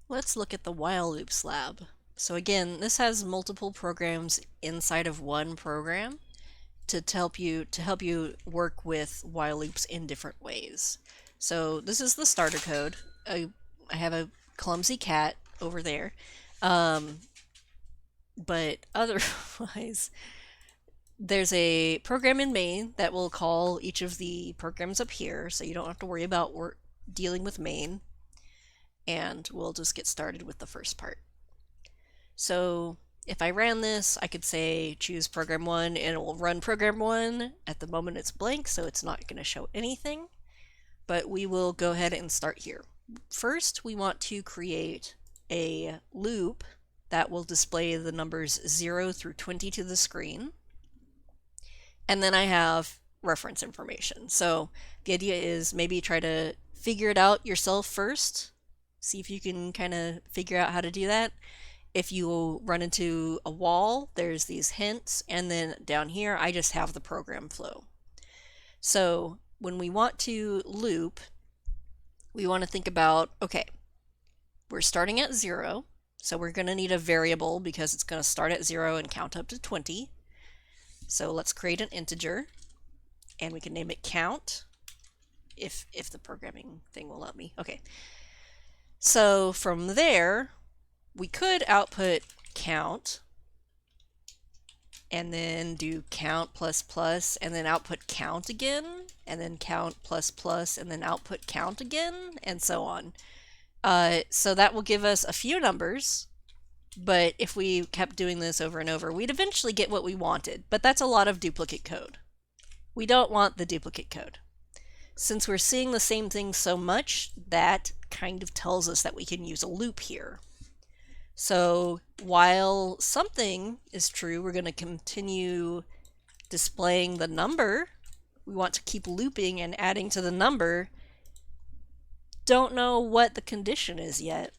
Let's look at the while loops lab. So again, this has multiple programs inside of one program to help you work with while loops in different ways. So this is the starter code. I have a clumsy cat over there, um, but otherwise, there's a program in main that will call each of the programs up here, so you don't have to worry about dealing with main. And we'll just get started with the first part. So if I ran this, I could say choose program 1 and it will run program 1. At the moment it's blank, so it's not going to show anything. But we will go ahead and start here. First, we want to create a loop that will display the numbers 0 through 20 to the screen. And then I have reference information. So the idea is maybe try to figure it out yourself first. See if you can kind of figure out how to do that. If you run into a wall, there's these hints, and then down here I just have the program flow. So when we want to loop, we want to think about, okay, we're starting at 0, so we're going to need a variable because it's going to start at 0 and count up to 20. So let's create an integer, and we can name it count, if the programming thing will let me. Okay. So from there, we could output count, and then do count plus plus, and then output count again, and then count plus plus, and then output count again, and so on. So that will give us a few numbers, but if we kept doing this over and over, we'd eventually get what we wanted, but that's a lot of duplicate code. We don't want the duplicate code. Since we're seeing the same thing so much, that kind of tells us that we can use a loop here. So while something is true, we're going to continue displaying the number. We want to keep looping and adding to the number. Don't know what the condition is yet.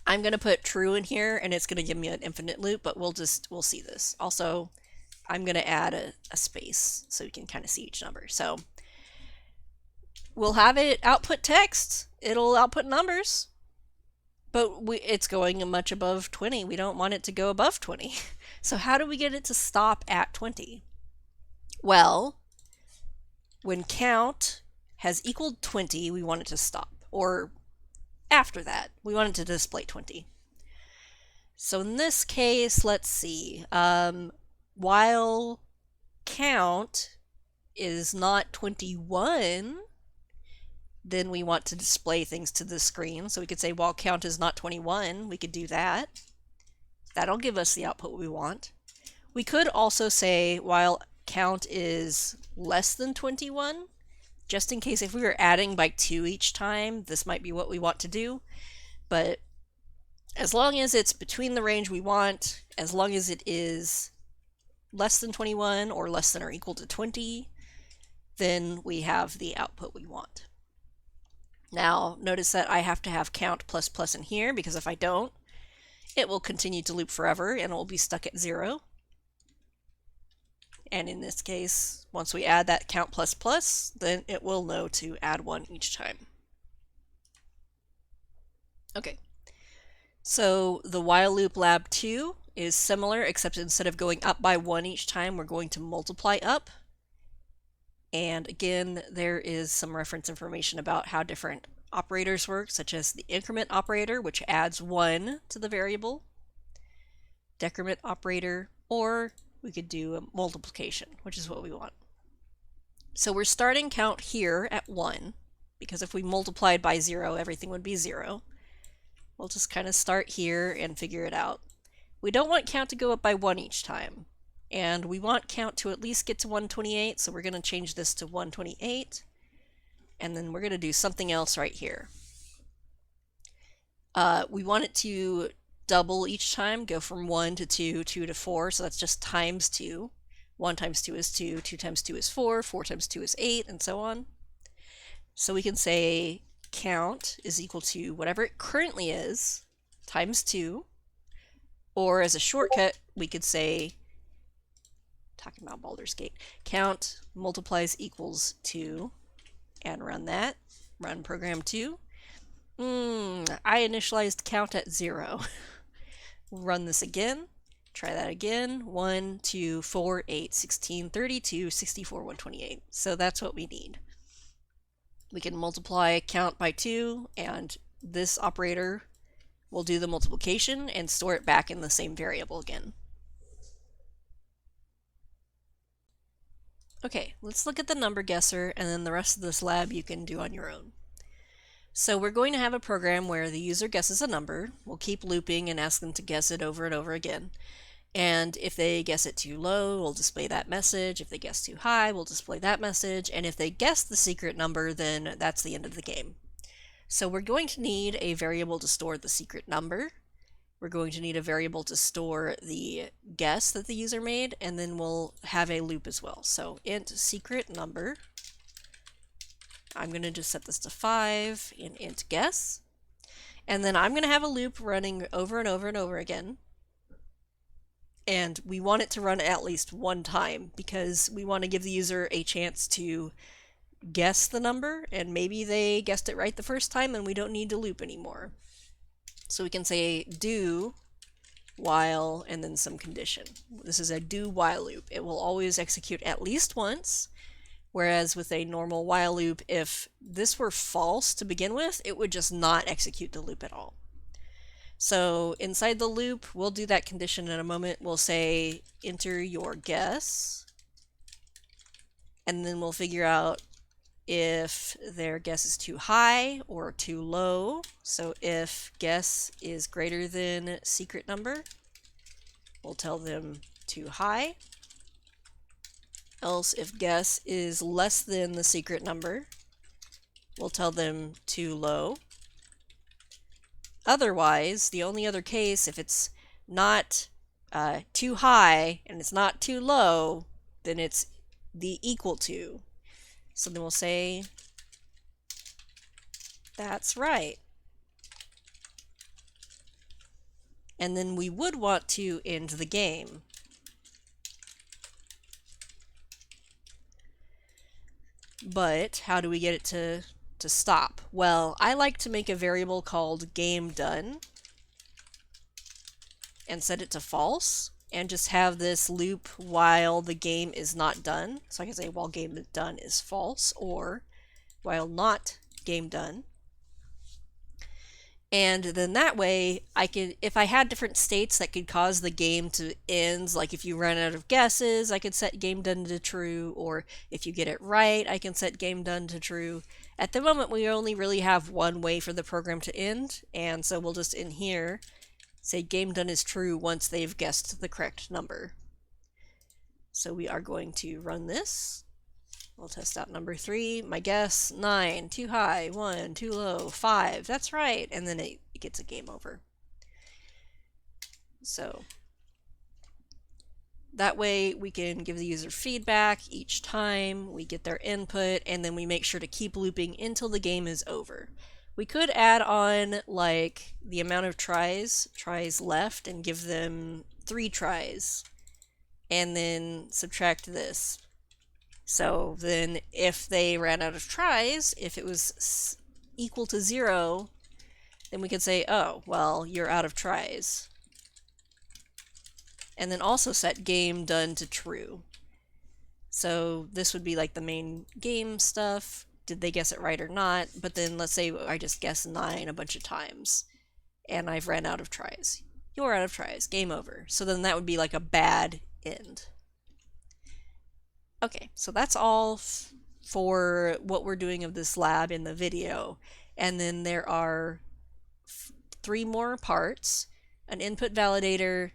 I'm going to put true in here, and it's going to give me an infinite loop, but we'll see this. Also, I'm going to add a space so you can kind of see each number. So we'll have it output text. It'll output numbers. But it's going much above 20. We don't want it to go above 20. So how do we get it to stop at 20? Well, when count has equaled 20, we want it to stop. Or after that, we want it to display 20. So in this case, let's see. While count is not 21, then we want to display things to the screen. So we could say while count is not 21, we could do that. That'll give us the output we want. We could also say while count is less than 21, just in case if we were adding by 2 each time, this might be what we want to do. But as long as it's between the range we want, as long as it is less than 21 or less than or equal to 20, then we have the output we want. Now, notice that I have to have count plus plus in here, because if I don't, it will continue to loop forever and it will be stuck at 0. And in this case, once we add that count plus plus, then it will know to add 1 each time. Okay, so the while loop lab 2 is similar, except instead of going up by 1 each time, we're going to multiply up. And again, there is some reference information about how different operators work, such as the increment operator, which adds 1 to the variable, decrement operator, or we could do a multiplication, which is what we want. So we're starting count here at 1, because if we multiplied by 0, everything would be 0. We'll just kind of start here and figure it out. We don't want count to go up by 1 each time. And we want count to at least get to 128, so we're going to change this to 128. And then we're going to do something else right here. We want it to double each time, go from 1 to 2, 2 to 4, so that's just times 2. 1 times 2 is 2, 2 times 2 is 4, 4 times 2 is 8, and so on. So we can say count is equal to whatever it currently is times 2, or as a shortcut, we could say, talking about Baldur's Gate, count multiplies equals 2, and run that. Run program 2. I initialized count at 0. We'll run this again. Try that again. 1, 2, 4, 8, 16, 32, 64, 128. So that's what we need. We can multiply count by 2, and this operator will do the multiplication and store it back in the same variable again. Okay, let's look at the number guesser, and then the rest of this lab you can do on your own. So we're going to have a program where the user guesses a number. We'll keep looping and ask them to guess it over and over again. And if they guess it too low, we'll display that message. If they guess too high, we'll display that message. And if they guess the secret number, then that's the end of the game. So we're going to need a variable to store the secret number. We're going to need a variable to store the guess that the user made, and then we'll have a loop as well. So int secret number. I'm going to just set this to 5 in int guess. And then I'm going to have a loop running over and over and over again. And we want it to run at least one time because we want to give the user a chance to guess the number, and maybe they guessed it right the first time and we don't need to loop anymore. So we can say do while and then some condition. This is a do while loop. It will always execute at least once, whereas with a normal while loop, if this were false to begin with, it would just not execute the loop at all. So inside the loop, we'll do that condition in a moment. We'll say enter your guess, and then we'll figure out if their guess is too high or too low. So if guess is greater than secret number, we'll tell them too high. Else if guess is less than the secret number, we'll tell them too low. Otherwise, the only other case, if it's not too high and it's not too low, then it's the equal to. So then we'll say, that's right. And then we would want to end the game. But how do we get it to stop? Well, I like to make a variable called GameDone and set it to false, and just have this loop while the game is not done. So I can say while game done is false, or while not game done. And then that way, I could, if I had different states that could cause the game to end, like if you run out of guesses, I could set game done to true, or if you get it right, I can set game done to true. At the moment, we only really have one way for the program to end, and so we'll just in here say game done is true once they've guessed the correct number. So we are going to run this. We'll test out number 3. My guess, 9, too high, 1, too low, 5, that's right, and then it gets a game over. So that way we can give the user feedback each time we get their input, and then we make sure to keep looping until the game is over. We could add on like the amount of tries left, and give them 3 tries, and then subtract this. So then if they ran out of tries, if it was equal to 0, then we could say, oh, well, you're out of tries. And then also set game done to true. So this would be like the main game stuff. Did they guess it right or not? But then let's say I just guessed 9 a bunch of times and I've ran out of tries. You're out of tries. Game over. So then that would be like a bad end. Okay, so that's all for what we're doing of this lab in the video. And then there are 3 more parts: an input validator,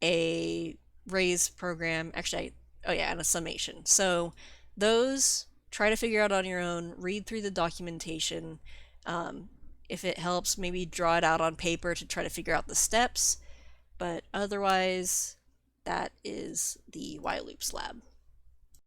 a raise program, actually, oh yeah, and a summation. So those, try to figure out on your own, read through the documentation. If it helps, maybe draw it out on paper to try to figure out the steps. But otherwise, that is the while loops lab.